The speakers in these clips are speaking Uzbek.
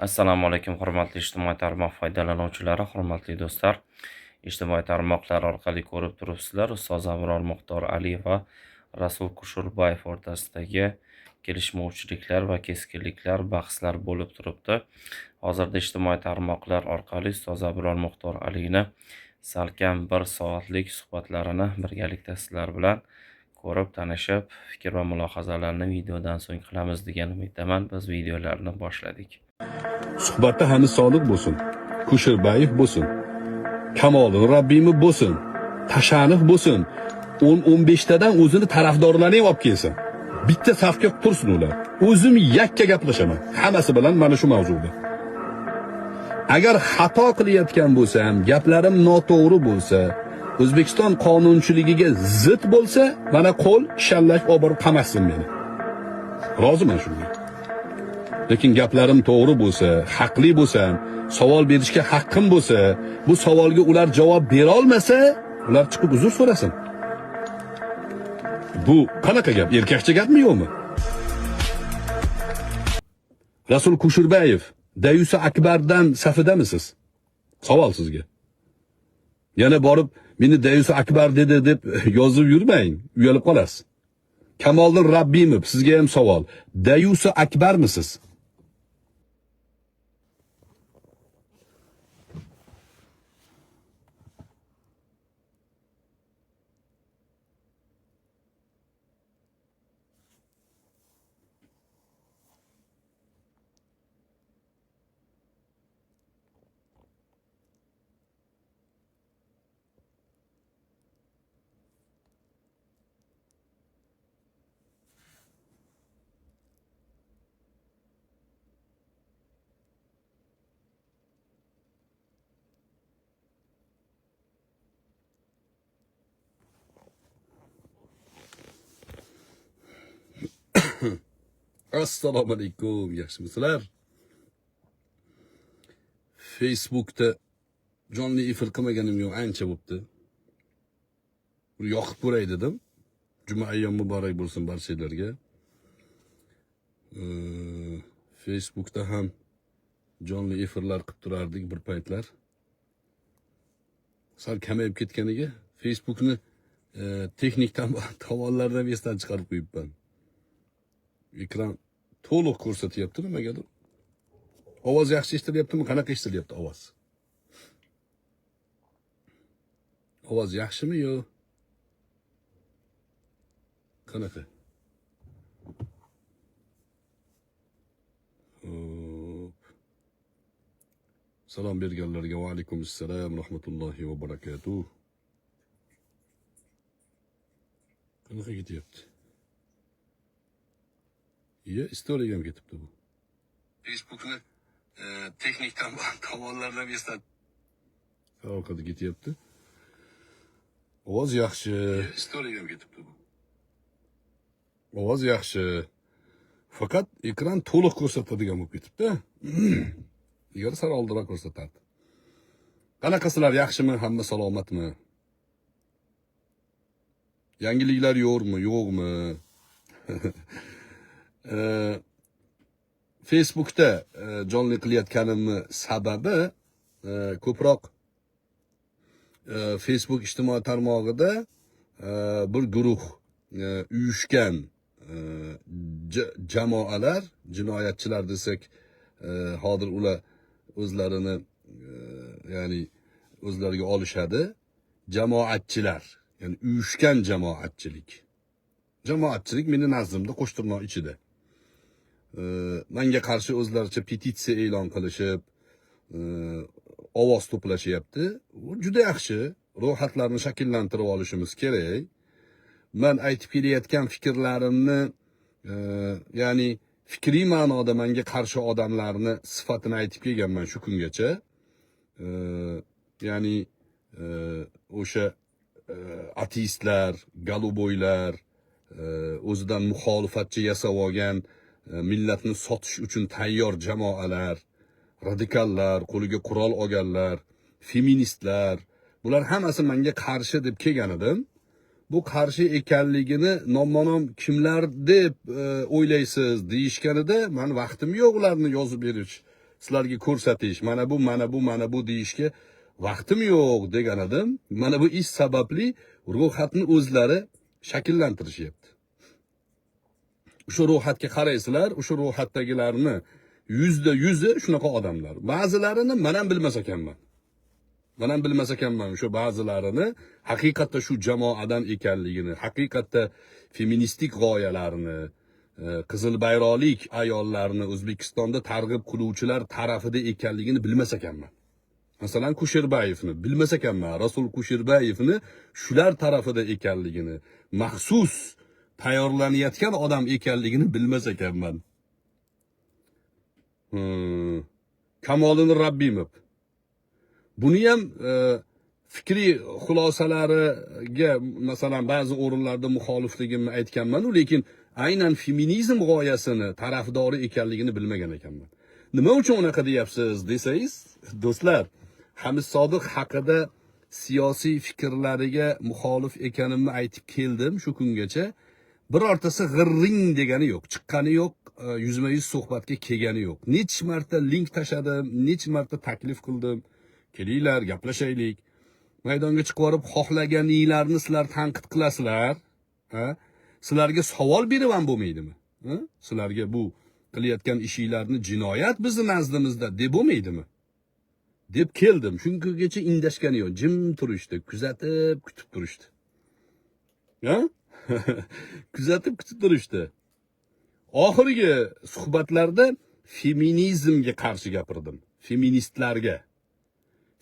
Assalomu alaykum, hurmatli ijtimoiy tarmoq foydalanuvchilari, hurmatli do'stlar. Ijtimoiy tarmoqlar orqali ko'rib turibsizlar, ustoz Abror Muxtor Ali va Rasul Kushurbayev o'rtasidagi kelishmovchiliklar va keskinliklar, bahslar bo'lib turibdi. Hozirda ijtimoiy tarmoqlar orqali ustoz Abror Muxtor Alini salkam 1 soatlik suhbatlarini birgalikda sizlar bilan ko'rib, tanishib, fikr va mulohazalarni videodan so'ng qilamiz degan umiddaman. Biz videolarni boshladik. Suhbatda Hamis Soliq bo'lsin, Kushurbayev bo'lsin, Kamoliddin Rabbimov bo'lsin, Tashanov bo'lsin, 10-15 tadan o'zini tarafdorlarini olib kelsin. Bitta safga tursin ular. O'zim yakka gaplashaman. Hammasi bilan mana shu mavzuda. Agar xato qilayotgan bo'lsam, gaplarim noto'g'ri bo'lsa, O'zbekiston qonunchiligiga zid bo'lsa, mana qo'l shallash olib qamassin meni. Roziman shunga. Lekin gaplarim to'g'ri bo'lsa, haqli bo'lsam, savol berishga haqqim bo'lsa, bu savolga ular javob bera olmasa, ular chiqib uzr so'rasin. Bu qanaqa gap? Erkakcha gapmi yo'qmi? Rasul Kushurbayev, Dayusi Akbardan safidamisiz? Savol sizga. Yana borib, meni Dayusi Akbar dedi deb yozib yurmang, uyalib qolasiz. Kamoliddin Rabbimov, sizga ham savol. Dayusi Akbarmisiz? Assalomu alaykum, yaxshimisizlar? Facebookda jonli efir qilmaganim yo'q, ancha bo'pti. Yoqib ko'ray dedim. Juma ayyom muborak bo'lsin barchalarga. Facebookda ham jonli efirlar qilib turardik bir paytlar. Sal kamayib ketganiga Facebookni texnik tomonlardan esdan chiqarib qo'yibman. Ekran to'liq ko'rsatyapti nimagadir. Ovoz yaxshi eshitilyaptimi? Qanaqa eshitilyapti ovoz? Ovoz yaxshimi yo? Qanaqa? Salom berganlarga va alaykum assalom rahmatullohi va barakatuh. Qanaqa ketyapti? Ya, istoriyaga ham ketibdi bu. Facebookni texnik tomonlardan esdan ovqati ketyapti. Ovoz yaxshi. Istoriyaga ham ketibdi bu. Ovoz yaxshi. Faqat ekran to'liq ko'rsatadigan bo'lib ketibdi. Agar sal oldinroq ko'rsatardi. Qanaqasilar, yaxshimi? Hamma salomatmi? Yangiliklar yo'qmi? Facebookda jonli qilayotganimni sababi ko'proq Facebook ijtimoiy tarmog'ida bir guruh uyushgan jamoalar, jinoyatchilar desak, hozir ular o'zlarini ya'ni o'zlariga olishadi. Jamoatchilar, ya'ni uyushgan jamoatchilik. Jamoatchilik meni nazdimda qo'shtirnoq ichida. Menga qarshi o'zlaricha petitsiya e'lon qilishib, ovoz to'plashyapti. Bu juda yaxshi. Ro'yxatlarni shakllantirib olishimiz kerak. Men aytib kelayotgan fikrlarimni, ya'ni fikriy ma'noda menga qarshi odamlarni sifatini aytib kelganman shu kungacha. Ya'ni o'sha ateistlar, galuboylar, o'zidan muxolifatchi yasab olgan, millatni sotish uchun tayyor jamoalar, radikallar, qo'liga qurol olganlar, feministlar, bular hammasi menga qarshi deb kelgan edim. Bu qarshi ekanligini nomma-nom kimlar deb o'ylaysiz deyishganida, men vaqtim yo'q ularni yozib berish, sizlarga ko'rsatish, mana bu deyishga vaqtim yo'q degan edim. Mana bu ish sababli ro'yxatni o'zlari shakllantirishyapti. O'sha ro'yxatga qaraysizlar, o'sha ro'yxatdagilarni %100 shunaqa odamlar. Ba'zilarini men ham bilmas ekanman. O'sha ba'zilarini haqiqatda shu jamoadan ekanligini, haqiqatda feministik g'oyalarini, qizil bayroqlik ayollarni O'zbekistonda targ'ib qiluvchilar tarafida ekanligini bilmas ekanman. Masalan, Kusherbayevni bilmas ekanman. Rasul Kusherbayevni shular tarafida ekanligini, maxsus tayyorlanayotgan odam ekanligini bilmas ekanman. Kamoliddin Rabbimov. Buni ham fikriy xulosalariga masalan ba'zi o'rinlarda muxolifligimni aytganman, lekin aynan feminizm g'oyasini tarafdori ekanligini bilmagan ekanman. Nima uchun unaqa deyapsiz desangiz, do'stlar, Hamid Sodiq haqida siyosiy fikrlariga muxolif ekanimni aytib keldim shu kungacha. Birortasi g'irring degani yo'q, chiqqani yo'q, yuzma-yuz suhbatga kelgani yo'q. Necha marta link tashladim, necha marta taklif qildim. Kelinglar, gaplashaylik. Maydonga chiqib borib, xohlaganinglarni sizlar tanqid qilasizlar. Sizlarga savol berib bo'lmaydimi? Sizlarga bu qilayotgan ishinglarni jinoyat bizning nazdimizda deb bo'lmaydimi? Deb keldim. Shungacha indashgani yo'q, jim turishdi, kuzatib, kutib turishdi. Kuzatib, kutib turishdi. Oxirgi suhbatlarda feminizmga qarshi gapirdim.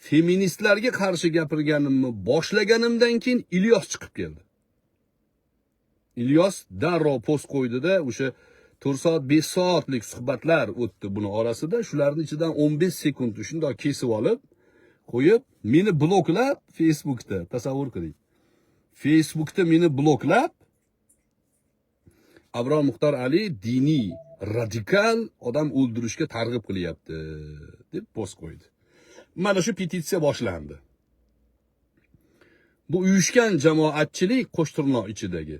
Feministlarga qarshi gapirganimni boshlaganimdan keyin Ilyos chiqib keldi. Ilyos darrov post qo'ydida, o'sha 4 soat 5 soatlik suhbatlar o'tdi buni orasida. Shularning ichidan 15 sekund shunday kesib olib qo'yib, meni bloklab Facebookda, tasavvur qiling. Facebookda meni bloklab Abrom Muxtor Ali diniy radikal odam o'ldirishga targ'ib qilyapti deb post qo'ydi. Mana shu petitsiya boshlandi. Bu uyushgan jamoatchilik qo'shtirnoq ichidagi.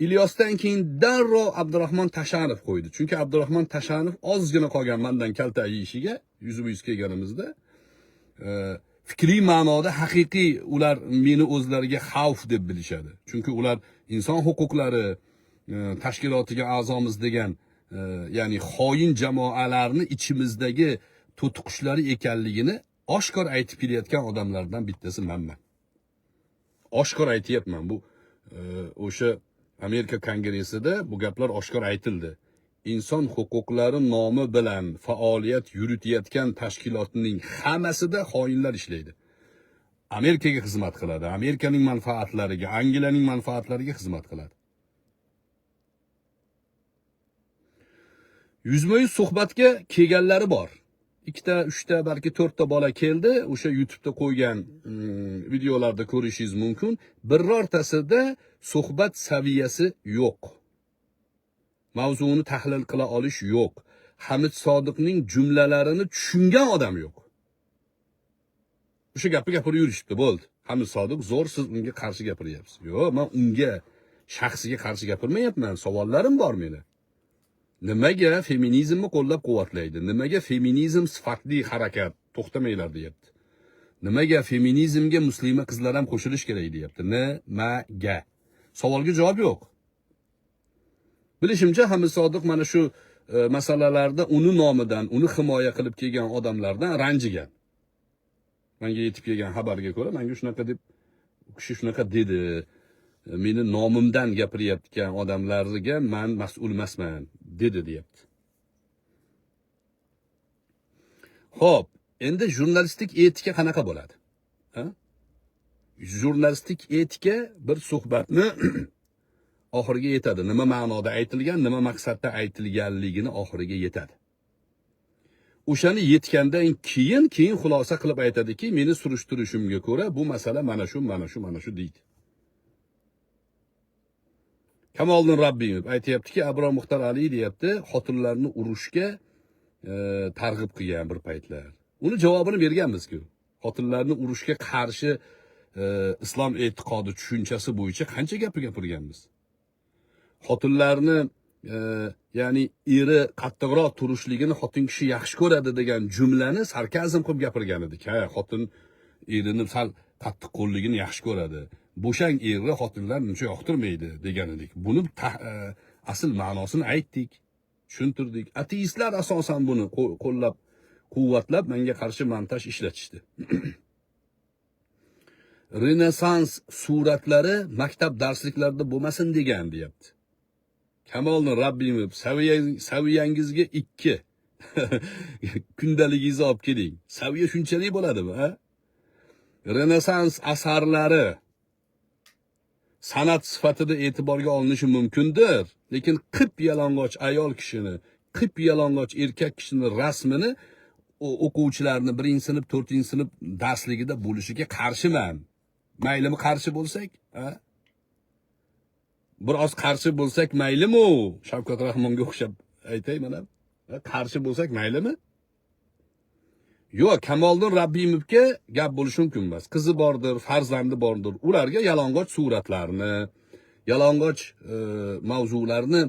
Ilyosdan keyin darrov Abdurahmon Tashanov qo'ydi. Chunki Abdurahmon Tashanov ozgina qolgan mendan kalta yeyishiga, yuzma-yuz kelganimizda fikriy ma'noda haqiqiy ular meni o'zlariga xavf deb bilishadi. Chunki ular inson huquqlari tashkilotiga a'zomiz degan, ya'ni xoin jamoalarni ichimizdagi to'tiqushlari ekanligini oshkor aytib kelayotgan odamlardan bittasi menman. Oshkor aytayapman. Bu o'sha Amerika kongressida bu gaplar oshkor aytildi. Inson huquqlari nomi bilan faoliyat yuritayotgan tashkilotning hammasida xoinlar ishlaydi. Amerikaga xizmat qiladi, Amerikaning manfaatlariga, Angliyaning manfaatlariga xizmat qiladi. Yuzma-yuz suhbatga kelganlari bor. 2 ta, 3 ta, balki 4 ta bola keldi. O'sha YouTube'da qo'ygan videolarda ko'rishingiz mumkin. Birortasida suhbat saviyasi yo'q. Mavzuni tahlil qila olish yo'q. Hamid Sodiqning jumlalarini tushungan odam yo'q. O'sha gapni gapirib yurishibdi, bo'ldi. Hamid Sodiq zo'r, siz unga qarshi gapiryapsiz. Yo'q, men unga shaxsiga qarshi gapirmayapman. Savollarim bor meni. Nimaga feminizmni qo'llab-quvvatlaydi? Nimaga feminizm sifatli harakat to'xtamanglar deyapti? Nimaga feminizmga muslima qizlar ham qo'shilish kerak deyapti? Nimaga? Savolga javob yo'q. Bilishimcha Hamid Sodiq mana shu masalalarda uni nomidan, uni himoya qilib kelgan odamlardan ranjigan. Menga yetib kelgan xabarga ko'ra, menga shunaqa deb kishi shunaqa dedi. Meni nomimdan gapiryaptigan odamlarga men mas'ul emasman dedi deyapti. Xo'p, endi jurnalistik etika qanaqa bo'ladi? Jurnalistik etika bir suhbatni oxiriga yetadi. Nima ma'noda aytilgan, nima maqsadda aytilganligini oxiriga yetadi. O'shani yetgandan keyin xulosa qilib aytadiki, meni surishtirishimga ko'ra bu masala mana shu deydi. Kamoliddin Rabbimov aytayaptiki, Abrom Muxtor Ali deyapti, xotinlarni urushga targ'ib qilgan bir paytlar. Uni javobini berganmiz-ku. Xotinlarni urushga qarshi islom e'tiqodi tushunchasi bo'yicha qancha gapirganmiz. Xotinlarni ya'ni eri qattiqroq turishligini xotin kishi yaxshi ko'radi degan jumlani sarkazm qilib gapirgan edik. Ha, xotin erini sal qattiq qo'lligini yaxshi ko'radi. Bo'shang erni xotinlar uncha yoqtirmaydi degan edik. Buni asl ma'nosini aytdik, tushuntirdik. Ateistlar asosan buni qo'llab quvvatlab menga qarshi montaj ishlatishdi. Renessans suratlari maktab darsliklarida bo'lmasin degan deyapti. Kamolni Rabbim saviyangizga 2 kundaligingizni olib keling. Saviya shunchalik bo'ladimi, ha? Renessans asarlari san'at sifatida e'tiborga olinishi mumkindir, lekin qip yalang'och ayol kishini, qip yalang'och erkak kishini rasmini o'quvchilarni 1-sinf, 4-sinf darsligida bo'lishiga qarshiman. Maylimi qarshi bo'lsak, ha? Biroz qarshi bo'lsak maylimi? Shavkat Rahmonga o'xshab aytay mana. Qarshi bo'lsak maylimi? Yo'q, Kamoliddin Rabbimovga gap bo'lishi mumkin emas. Qizi bordir, farzandi bordir. Ularga yalang'och suratlarni, yalang'och mavzularni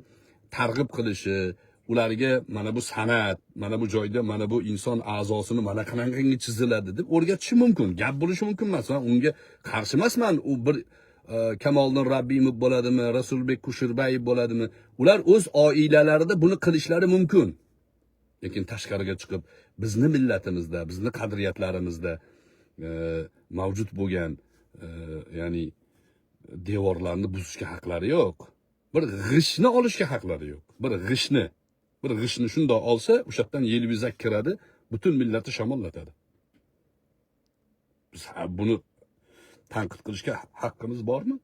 targ'ib qilishi, ularga mana bu san'at, mana bu joyda mana bu inson a'zosini mana qanaqangi chiziladi deb o'rgatishi mumkin. Gap bo'lishi mumkin emas. Men unga qarshi emasman. U bir Kamoliddin Rabbimov bo'ladimi, Rasulbek Kusherbayev bo'ladimi? Ular o'z oilalarida buni qilishlari mumkin. Lekin tashqariga chiqib bizni millatimizda, bizni qadriyatlarimizda mavjud bo'lgan ya'ni devorlarni buzishga haqlari yo'q. Bir g'ishni olishga haqlari yo'q. Bir g'ishni shundoq olsa, o'sha yerdan yelvizak kiradi, butun millatni shamollatadi. Biz buni tanqid qilishga haqqimiz bormi?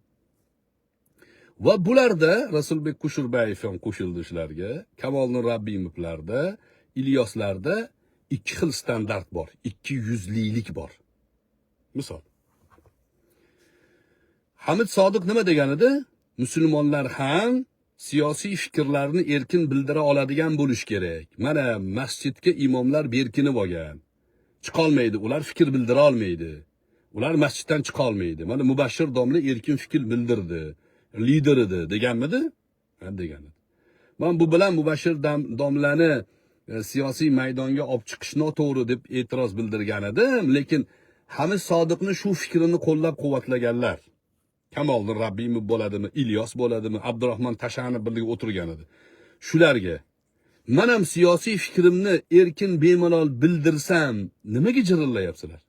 Va bularda Rasulbek Kusherbayev ham qo'shildi shularga, Kamoliddin Rabbimovlarda, İlyoslarda 2 xil standart bor, 200lilik bor. Misol. Hamid Sodiq nima degan edi? Musulmonlar ham siyosiy fikrlarni erkin bildira oladigan bo'lish kerak. Mana masjidga imomlar berkinib olgan. Chiqa olmaydi, ular fikr bildira olmaydi. Ular masjiddan chiqa olmaydi. Mana Mubashshir domla erkin fikr bildirdi, lider edi deganmidi? Ha, degan edi. Men bu bilan Mubashshir domlani siyosiy maydonga olib chiqish noto'g'ri deb e'tiroz bildirgan edim, lekin Hamid Sodiqni shu fikrini qo'llab-quvvatlaganlar. Kamoliddin Rabbimov bo'ladimi, İlyos bo'ladimi, Abdurahmon Tashani birga o'tirgan edi. Shularga men ham siyosiy fikrimni erkin bemalol bildirsam, nimaga jirillayapsizlar?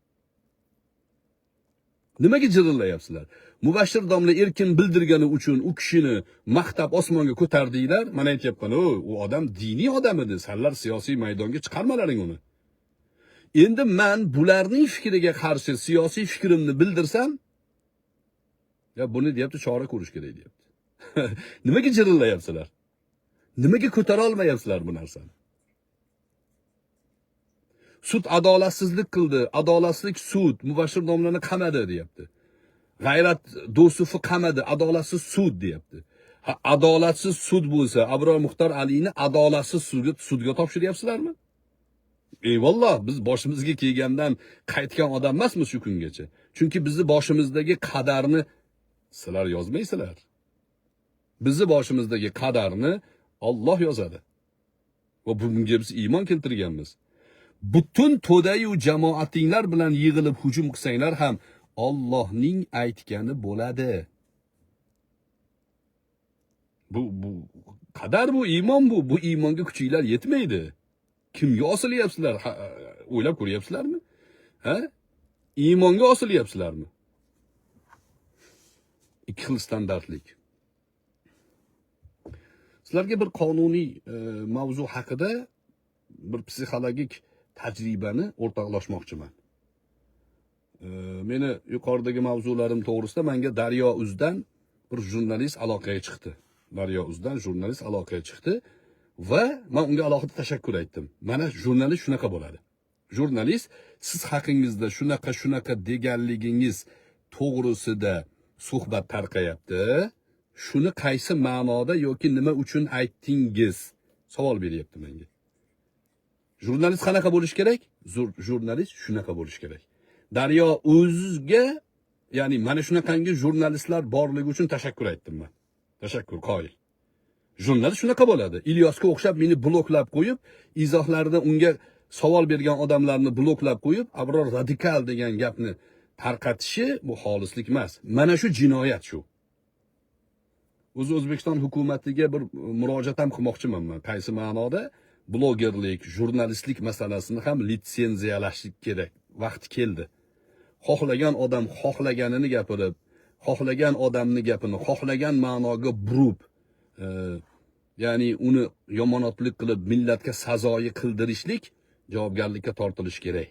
Nimaga jirillayapsizlar? Mubashshir domla erkin bildirgani uchun u kishini maqtab osmonga ko'tardinglar. Mana aytayapman, u odam diniy odam edi. Senlar siyosiy maydonga chiqarmalaring uni. Endi men bularning fikriga qarshi siyosiy fikrimni bildirsam, ya buni deyapti, chora ko'rish kerak deyapti. Nimaga jirillayapsizlar? Nimaga ko'tara olmayapsizlar bu narsani? Sud adolatsizlik qildi. Adolatsizlik sud Mubashshir domlani qamadi deyapti. G'ayrat Do'stov qamadi, adolatsiz sud deyapti. Ha, adolatsiz sud bo'lsa, Abror Muxtor Aliyni adolatsiz sudga topshiryapsizlarmi? Eyvalloh, biz boshimizga kelgandan qaytgan odam emasmiz shu kungacha. Chunki bizni boshimizdagi qadarni sizlar yozmaysizlar. Bizni boshimizdagi qadarni Alloh yozadi. Va bunga biz iymon keltirganmiz. Butun to'dayu jamoatinglar bilan yig'ilib hujum qilsanglar ham Allohning aytgani bo'ladi. Bu qadar bu iymon bu. Bu iymonga kuchinglar yetmaydi. Kimga osilyapsizlar? O'ylab ko'ryapsizlarmi? Ha? Iymonga osilyapsizlarmi? 2 xil standartlik. Sizlarga bir qonuniy mavzu haqida bir psixologik tajribani o'rtoqlashmoqchiman. Meni yuqoridagi mavzularim to'g'risida menga Daryo Uzdan bir jurnalist aloqaga chiqdi. Daryo Uzdan jurnalist aloqaga chiqdi va men unga alohida tashakkur aytdim. Mana jurnalist shunaqa bo'ladi. Jurnalist siz haqingizda shunaqa deganligingiz to'g'risida suhbat tarqayapti. Shuni qaysi ma'noda yoki nima uchun aytdingiz? Savol beryapti menga. Jurnalist qanaqa bo'lish kerak? Jurnalist shunaqa bo'lish kerak. Daryo Uzga, ya'ni mana shunaqangi jurnalistlar borligi uchun tashakkur aytdim men. Tashakkur qoyil. Jurnalist shunaqa bo'ladi. Ilyosga o'xshab meni bloklab qo'yib, izohlarida unga savol bergan odamlarni bloklab qo'yib, Abror radikal degan gapni tarqatishi bu xolislik emas. Mana shu jinoyat shu. O'zbekiston hukumatiga bir murojaat ham qilmoqchiman men. Qaysi ma'noda blogerlik, jurnalistlik masalasini ham litsenziyalashlik kerak. Vaqti keldi. Xohlagan odam xohlaganini gapirib, xohlagan odamni gapini xohlagan ma'noga burib, ya'ni uni yomonotlik qilib millatga sazoyi qildirishlik javobgarlikka tortilish kerak.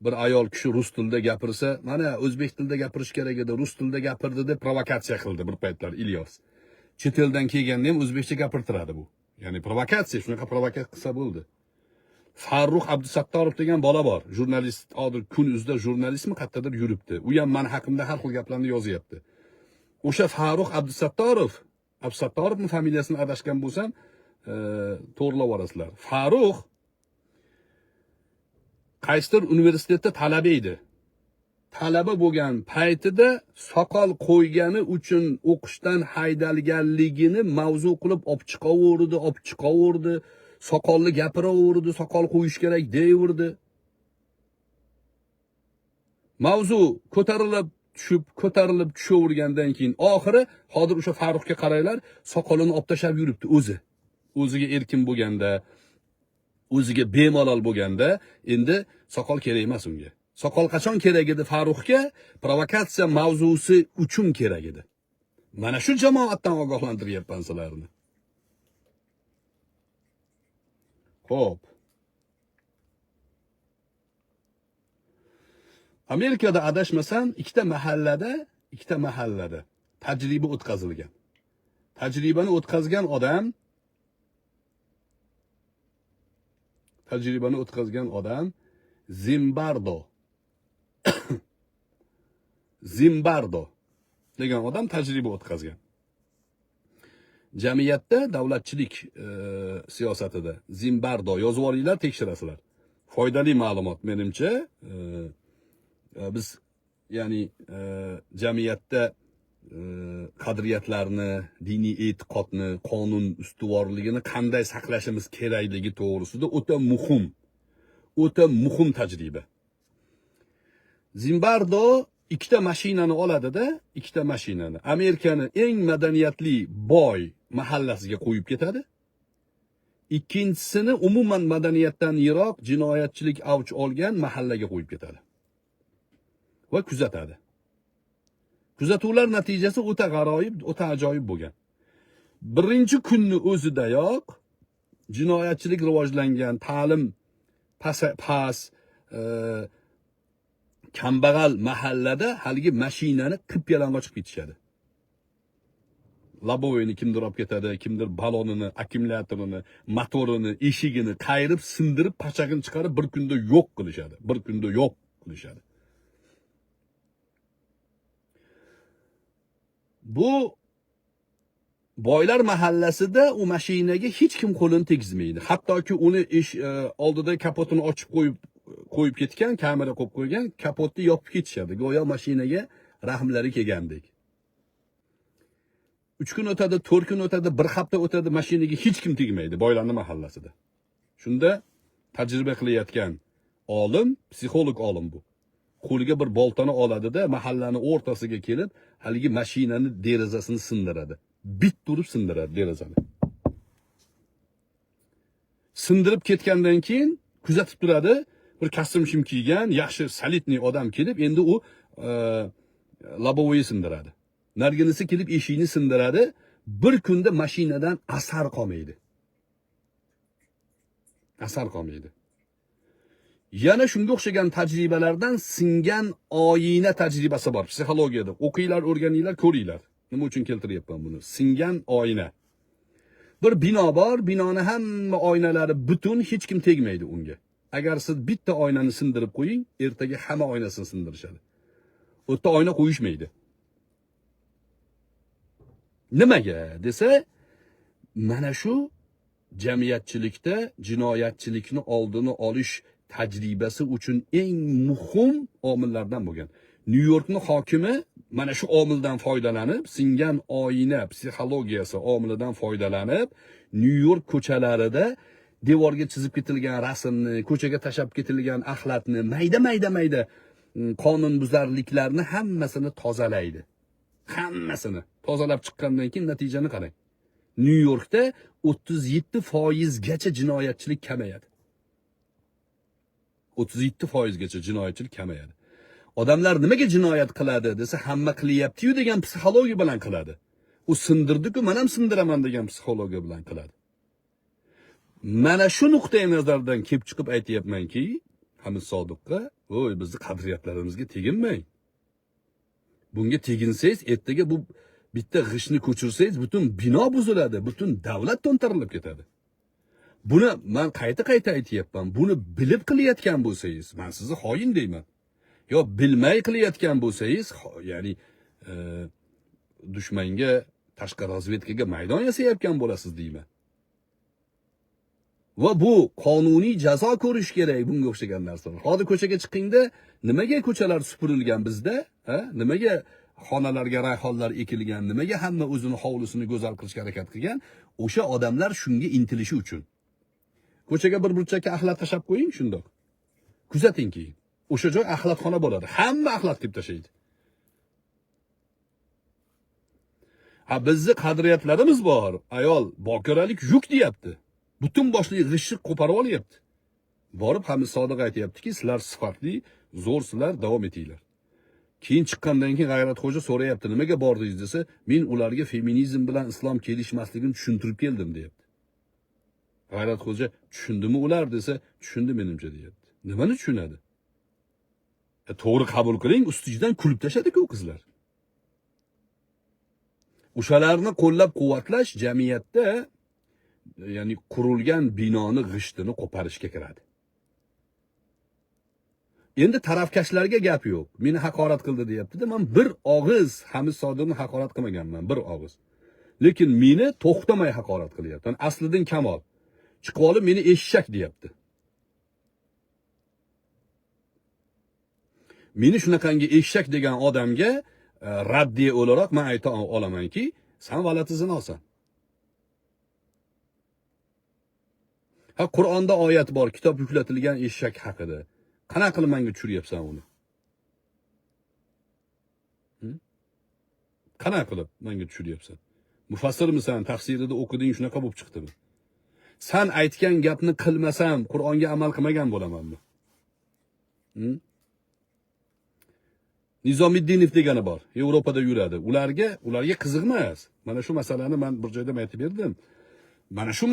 Bir ayol kishi rus tilida gapirsa, mana o'zbek tilida gapirish kerak edi, rus tilida gapirdi deb provokatsiya qildi bir paytlar Ilyos. Chet eldan kelganda ham o'zbekcha gapirtiradi bu. Ya'ni provokatsiya, shunaqa provokatsiya qilsa bo'ldi. Farruh Abdusattorov degan bola bor. Jurnalist, hozir Kun.uzda jurnalistmi qayerdadir yuribdi. U ham men haqimda har xil gaplarni yozyapti. O'sha Farruh Abdusattorovning familiyasini adashgan bo'lsam, to'g'rilab olasizlar. Farruh qaysidir universitetda talaba edi. Talaba bo'lgan paytida soqol qo'ygani uchun o'qishdan haydalganligini mavzu qilib olib chiqaverdi, soqolni gapiraverdi, soqol qo'yish kerak deyaverdi. Mavzu ko'tarilib tushavergandan keyin oxiri hozir o'sha Farruhga qaraylar, soqolini olib tashlab yuribdi o'zi. O'ziga erkin bo'lganda, o'ziga bemalol bo'lganda, endi soqol kerak emas unga. Soqol qachon kerak edi Farruhga? Provokatsiya mavzusi uchun kerak edi. Mana shu jamoatdan ogohlantiryapman sizlarni. Xo'p. Amerikada adashmasam, ikkita mahallada tajriba o'tkazilgan. Tajribani o'tkazgan Zimbardo degan odam tajriba o'tkazgan. Jamiyatda davlatchilik siyosatida Zimbardo yozib olinglar, tekshirasizlar. Foydali ma'lumot menimcha. Biz ya'ni jamiyatda qadriyatlarni, diniy e'tiqodni, qonun ustuvorligini qanday saqlashimiz kerakligi to'g'risida o'ta muhim tajriba. Zimbardo ikkita mashinani oladida, ikkita mashinani Amerikani eng madaniyatli boy mahallasiga qo'yib ketadi. Ikkinchisini umuman madaniyatdan yiroq, jinoyatchilik avj olgan mahallaga qo'yib ketadi. Va kuzatadi. Kuzatuvlar natijasi o'ta g'aroyib, o'ta ajoyib bo'lgan. Birinchi kunni o'zidayoq jinoyatchilik rivojlangan, ta'lim pas, kambag'al mahallada haligi mashinani qip-yalang'och qilib ketishadi. Labovoyni kimdir olib ketadi, kimdir balonini, akkumulyatorini, motorini, eshigini qayrib, sindirib, pachagini chiqarib bir kunda yo'q qilishadi. Bu boylar mahallasida u mashinaga hech kim qo'lini tegizmaydi. Hattoki uni oldida kapotini ochib qo'yib ketgan, kamera qo'yib qo'ygan, kapotni yopib ketishadi. Go'yo mashinaga rahmlari kelgandek. 3 kun o'tadi, 4 kun o'tadi, 1 hafta o'tadi, mashinaga hech kim tegmaydi boylarning mahallasida. Shunda tajriba qilayotgan olim, psixolog olim bu. Qo'liga bir boltani oladida, mahallani o'rtasiga kelib, haligi mashinani derazasini sindiradi. Bit turib sindiradi derazani. Sindirib ketgandan keyin kuzatib turadi. Bir kostyum shim kiygan, yaxshi solidniy odam kelib, endi u labovoyi sindiradi. Narginisi kelib eshikni sindiradi. Bir kunda mashinadan asar qolmaydi. Yana shunga o'xshagan tajribalardan singan oyina tajribasi bor psixologiyada. O'qinglar, o'rganinglar, ko'ringlar. Nima uchun keltiryapman buni? Singan oyina. Bir bino bor, binoni hamma oynalari butun, hech kim tegmaydi unga. Agar siz bitta oynani sindirib qo'ying, ertaga hamma oynasini sindirishadi. O'tda oyna qo'yishmaydi. Nimaga desa, mana shu jamiyatchilikda jinoyatchilikni oldini olish tajribasi uchun eng muhim omillardan bo'lgan. New Yorkning hokimi mana shu omildan foydalanib, singan oyina psixologiyasi omilidan foydalanib, New York ko'chalarida devorga chizib ketilgan rasmni, ko'chaga tashab ketilgan axlatni, mayda qonunbuzarliklarni hammasini tozalaydi. Hammasini tozalab chiqqandan keyin natijani qarang. New Yorkda 37% jinoyatchilik kamayadi. 37% jinoyatchilik kamayadi. Odamlar nimaga jinoyat qiladi desa, hamma qilyapti-yu degan psixologiya bilan qiladi. U sindirdi-ku, men ham sindiraman degan psixologiya bilan qiladi. Mana shu nuqtai nazardan kelib chiqib aytayapmanki, Hamid Sodiqqa, "Voy, bizni qadriyatlarimizga teginmang. Bunga teginsangiz, ertaga bu bitta g'ishni ko'chirsangiz, butun bino buziladi, butun davlat to'ntarilib ketadi. Buni men qayta aytayapman. Buni bilib qilayotgan bo'lsangiz, men sizni xoin deyman. Yo bilmay qilayotgan bo'lsangiz, ya'ni dushmanga, tashqi razvedkaga maydon yasayotgan bo'lasiz deyman. Va bu qonuniy jazo ko'rish kerak bunga o'xshagan narsalar. Hozir ko'chaga chiqingda, nimaga ko'chalar supurilgan bizda? Nimaga xonalarga rayhonlar ekilgan? Nimaga hamma o'zini hovlisini go'zal qilishga harakat qilgan? O'sha odamlar shunga intilishi uchun. Ko'chaga bir burchakka axlat tashab qo'ying shundoq. Kuzating keyin. O'sha joy axlatxona bo'ladi. Hamma axlat qilib tashlaydi. Bizni qadriyatlarimiz bor. Ayol bokiralik yuk deyapti. Butun boshli g'ishni qo'parib olyapti. Borib Hamid Sodiq aytayaptiki, sizlar sifatli, zo'rsizlar, davom etinglar. Keyin chiqqandan keyin G'ayratxo'ja so'rayapti, nimaga bordingiz desa, men ularga feminizm bilan islom kelishmasligini tushuntirib keldim deyapti. G'ayratxo'ja tushundimi ular desa, tushundi menimcha deyapti. Nimani tushunadi? To'g'ri qabul qiling, ustidan kulib tashladi-ku qizlar. O'shalarni qo'llab-quvvatlash jamiyatda, ya'ni qurilgan binoni g'ishtini qo'parishga kiradi. Endi tarafkashlarga gap yo'q. Meni haqorat qildi deyapti-da, men bir og'iz Hamid Sodiqni haqorat qilmaganman, bir og'iz. Lekin meni to'xtamay haqorat qilyapti. Asliddin Kamol chiqib olib meni eshak deyapti. Meni shunaqangi eshak degan odamga raddiya o'laroq men ayta olamanki, sen valati zinosan. Qur'onda oyat bor, kitob yuklatilgan eshak haqida. Qanaqa qilib menga tushiryapsan uni? Qanaqa qilib menga tushiryapsan? Mufassirmisan, tafsirida o'qiding, shunaqa bo'lib chiqdimi? Sen aytgan gapni qilmasam, Qur'onga amal qilmagan bo'lamanmi? Nizomiddinov degani bor, Yevropada yuradi. Ularga qiziq emas. Mana shu masalani men bir joyda aytib berdim. Mana shu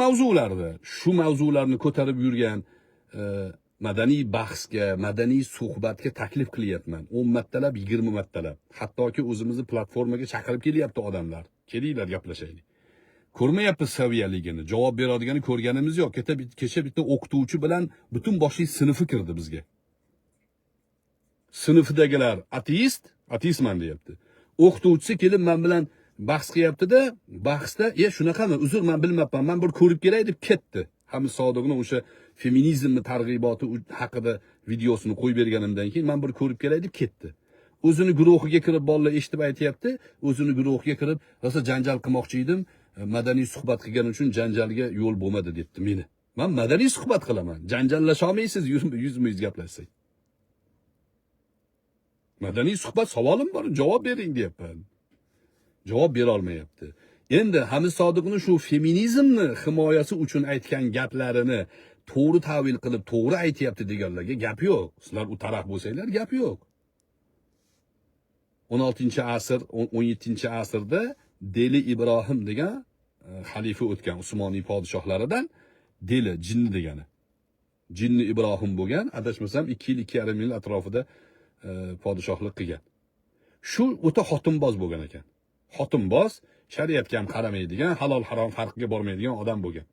mavzularni ko'tarib yurgan madaniy bahsga, madaniy suhbatga taklif qilyapman. 10 martalab, 20 martalab. Hattoki o'zimizni platformaga chaqirib kelyapti odamlar. Kelinglar gaplashaylik. Ko'rmayapti saviyaligini, javob beradiganini ko'rganimiz yo'q. Kecha bitta o'qituvchi bilan butun boshli sinfi kirdi bizga. Sinfdagilar ateistman deyapti. O'qituvchisi kelib men bilan bahs qilyapti-da, bahsda, shunaqami? Uzr, men bilmabman, men bir ko'rib kelay deb ketdi. Hamid Sodiqning o'sha feminizmni targ'iboti haqida videosini qo'yib berganimdan keyin men bir ko'rib kelay deb ketdi. O'zini guruhiga kirib bolalar eshitib aytayapti, o'zini guruhiga kirib, rosa janjal qilmoqchi edim, madaniy suhbat qilgan uchun janjalga yo'l bo'lmadi debdi meni. Men madaniy suhbat qilaman. Janjallasha olmaysiz, yuzma-yuz gaplashsak. Madaniy suhbat savolim bor, javob bering deyapman. Javob bera olmayapti. Endi Hamid Sodiqning shu feminizmni himoyasi uchun aytgan gaplarini to'g'ri ta'vil qilib, to'g'ri aytayapti deganlarga gap yo'q. Sizlar u taraf bo'lsanglar gap yo'q. 16-asr, 17-asrda Deli Ibrohim degan xalifa o'tgan Usmoniy podshohlaridan Deli jinni degani. Jinni Ibrohim bo'lgan, adashmasam 2 yil, 2,5 yil atrofida podshohlik qilgan. Shu o'ta xotinboz bo'lgan ekan. Xotinboz, shariatga ham qaramaydigan, halol harom farqiga bormaydigan odam bo'lgan.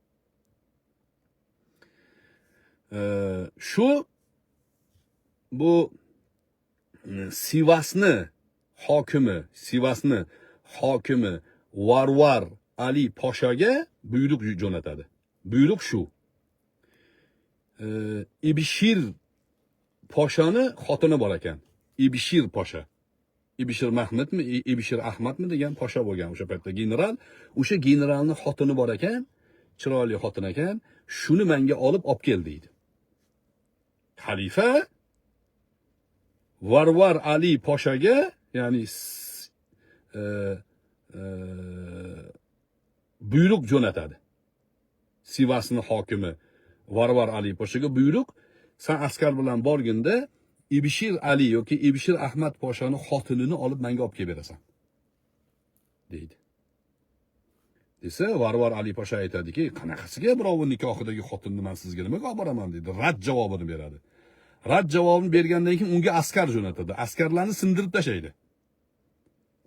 Bu Sivasni hokimi Varvar Ali Poshaga buyruq jo'natadi. Buyruq shu. Ibshir Poshani xotini bor ekan. Ibishir Pasha. Ibishir Mahmudmi, Ibishir Ahmadmi degan pasha bo'lgan o'sha paytda general. O'sha generalning xotini bor ekan, chiroyli xotin ekan, shuni menga olib kel deydi. Xalifa Varvar Ali Pashaga, ya'ni buyruq jo'natadi. Sivasning hokimi Varvar Ali Pashaga buyruq, sen askar bilan borganda Ibishir Ali yoki Ibishir Ahmad Poshani xotinini olib menga olib kelib berasan deydi. Desa Varvar Ali Pasha aytadiki, qanaqasiga birovni nikohidagi xotinni men sizga nimaga olib boraman deydi. Rad javobini beradi. Rad javobini bergandan keyin unga askar jo'natadi. Askarlarni sindirib tashlaydi.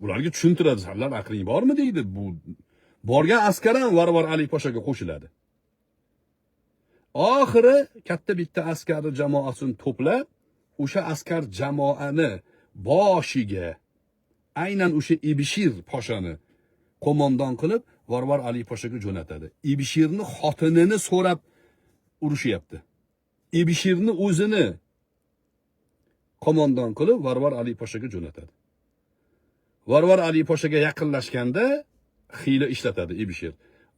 Ularga tushuntiradi, "Sizlar aqling bormi?" deydi. Bu borgan askar ham Varvar Ali Pashaga qo'shiladi. Oxiri katta bitta askar jamoasini to'plab, o'sha askar jamoani boshiga aynan o'sha Ibishir Poshani qo'mondon qilib Varvar Ali Pashaga jo'natadi. Ibishirni xotinini so'rab urushyapti. Ibishirni o'zini qo'mondon qilib Varvar Ali Pashaga jo'natadi. Varvar Ali Pashaga yaqinlashganda hiyla ishlatadi Ibishir.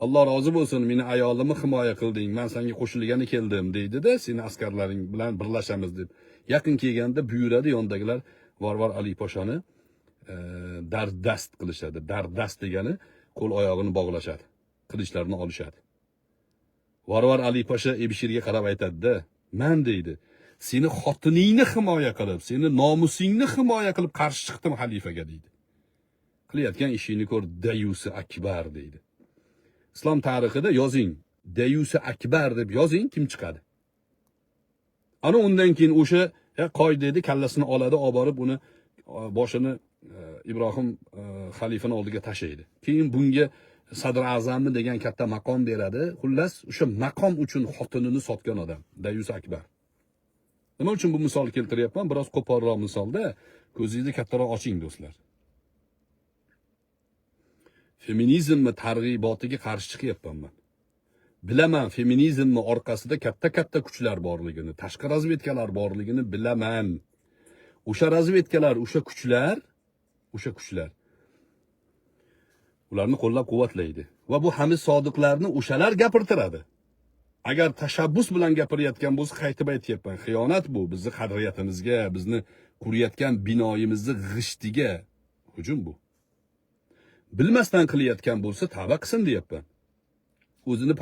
Alloh rozi bo'lsin, meni ayolimni himoya qilding, men senga qo'shilgani keldim deydi-da, seni askarlaring bilan birlashamiz deb. Yaqin kelganda buyuradi, yondagilar Varvar Ali Pashani dardast qilishadi. Dardast degani qo'l oyog'ini bog'lashadi, qilichlarini olishadi. Varvar Ali Pasha Ibishirga qarab aytadi-da, "Men deydi, seni xotiningni himoya qilib, seni nomusingni himoya qilib qarshi chiqdim xalifaga" deydi. Qilayotgan ishingni ko'r, Dayusi Akbar deydi. Islom tarixida yozing, Dayusi Akbar deb yozing, kim chiqadi? Ana undan keyin o'sha qoidani kallasini oladi, olib borib uni boshini Ibrohim xalifaning oldiga tashlaydi. Keyin bunga Sadr Azamni degan katta maqom beradi. Xullas, o'sha maqom uchun xotinini sotgan odam Dayusi Akbar. Nima uchun bu misolni keltiryapman? Biroz qo'polroq misolda, ko'zingizni kattaroq oching do'stlar. Feminizmni targ'ibotiga qarshi chiqyapman men. Bilaman, feminizmni orqasida katta kuchlar borligini, tashqi razvedkalar borligini bilaman. O'sha razvedkalar, o'sha kuchlar ularni qo'llab-quvvatlaydi va bu Hamid Sodiqlarni o'shalar gapirtiradi. Agar tashabbus bilan gapirayotgan bo'lsa, qaytib aytyapman, xiyonat bu, bizni qadriyatimizga, bizni qurayotgan binoyimizni g'ishtiga hujum bu. Bilmasdan qilayotgan bo'lsa, tavba qilsin deyapman. O'zini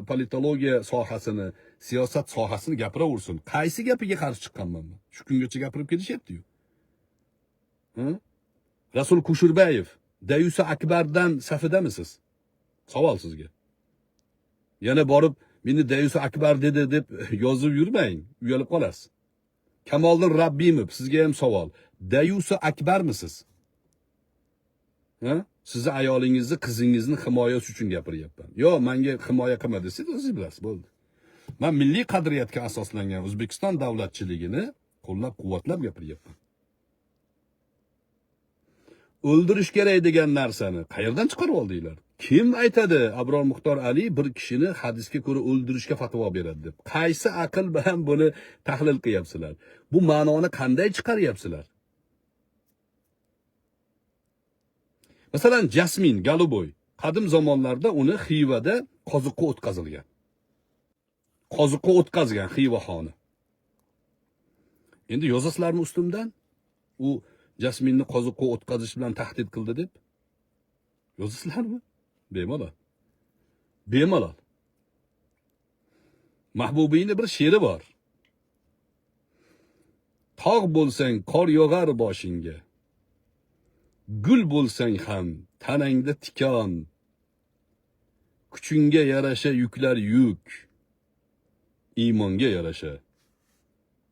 politologiya sohasini, siyosat sohasini gapiraversin. Qaysi gapiga qarshi chiqqanman men? Shu kungacha gapirib kelishyapti-yu. Rasul Kushurbayev, Dayusi Akbardan safidamisiz? Savol sizga. Yana borib meni Dayusi Akbar dedi deb yozib yurmang, uyalib qolasiz. Kamoliddin Rabbimov, sizga ham savol. Dayusi Akbarmisiz? Sizni ayolingizni, qizingizni himoyasi uchun gapiryapman. Yo, menga himoya qilma desiz, o'zingiz bilasiz, bo'ldi. Men milliy qadriyatga asoslangan O'zbekiston davlatchiligini qo'llab-quvvatlab gapiryapman. O'ldirish kerak degan narsani qayerdan chiqarib oldinglar? Kim aytadi Abror Muxtor Ali bir kishini hadisga ko'ra o'ldirishga fatvo beradi deb? Qaysi aql bilan buni tahlil qilyapsizlar? Bu ma'noni qanday chiqaryapsizlar? Masalan, Jasmin Galuboy qadim zamonlarda uni Xivada qoziqqa o'tkazilgan. Qoziqqa o'tkazgan Xiva xoni. Endi yozasizlarmi ustimdan? U Jasminni qoziqqa o'tkazish bilan tahdid qildi deb. Yozasizlarmi? Bemalol. Bemalol. Mahbubiyning bir she'ri bor. Tog' bo'lsang qor yog'ar boshingga. Gul bo'lsang ham tanangda tikon. Kuchingga yarasha yuklar yuk. Iymonga yarasha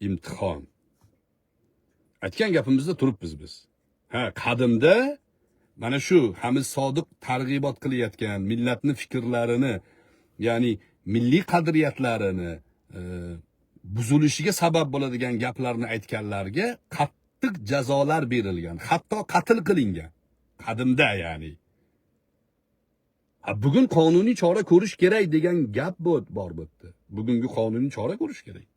imtihon. Aytgan gapimizda turibmiz biz. Qadimda mana shu Hamid Sodiq targ'ibot qilayotgan millatni fikrlarini, ya'ni milliy qadriyatlarini buzilishiga sabab bo'ladigan gaplarni aytganlarga qattiq jazolar berilgan, hatto qatl qilingan. Qadimda ya'ni. Bugun qonuniy chora ko'rish kerak degan gap bor bu yerda. Bugungi qonuniy chora ko'rish kerak.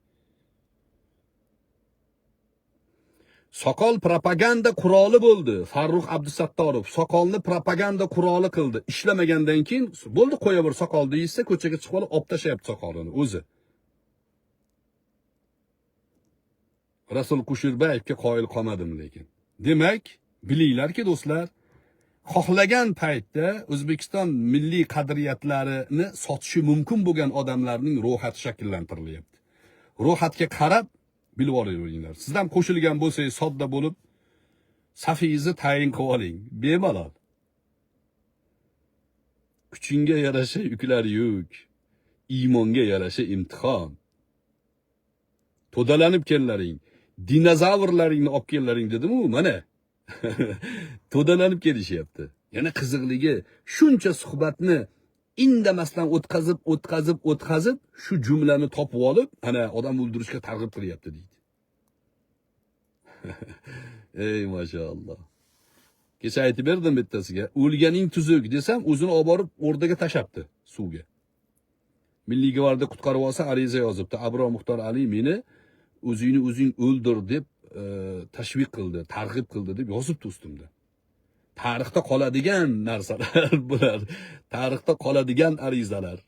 Soqol propaganda quroli bo'ldi. Farruh Abdusattorov soqolni propaganda quroli qildi. Ishlamagandan keyin bo'ldi, qo'yaver soqol deysa, ko'chaga chiqib olib tashlab soqolini o'zi. Rasul Kusherbayevga qoyil qolmadim lekin. Demak, bilinglarki do'stlar, xohlagan paytda O'zbekiston milliy qadriyatlarini sotishi mumkin bo'lgan odamlarning ro'yxati shakllantirilyapti. Ro'yxatga qarab bilib olaveringlar. Siz ham qo'shilgan bo'lsangiz, sodda bo'lib, safingizni tayin qilib oling. Bemalol. Kuchingga yarasha yuklar yuk, iymonga yarasha imtihon. To'dalanib kellaring, dinozavrlaringni olib kellaring dedim-u, mana. To'dalanib kelishyapti. Yana qiziqligi, shuncha suhbatni indamasdan o'tkazib, shu jumlani topib olib, ana odam o'ldirishga targ'ib qilyapti deydi. Ey maşallah. Kecha aytib berdim bittasiga, o'lganing tuzuk desam, o'zini olib borib o'rdaga tashapti suvga. Milliy gvardiya qutqarib olsa, ariza yozibdi. Abro Muxtor Ali meni o'zing o'ldir deb tashviq qildi, targ'ib qildi deb yozibdi ustimda. Tarixda qoladigan narsalar bular. Tarixda qoladigan arizalar.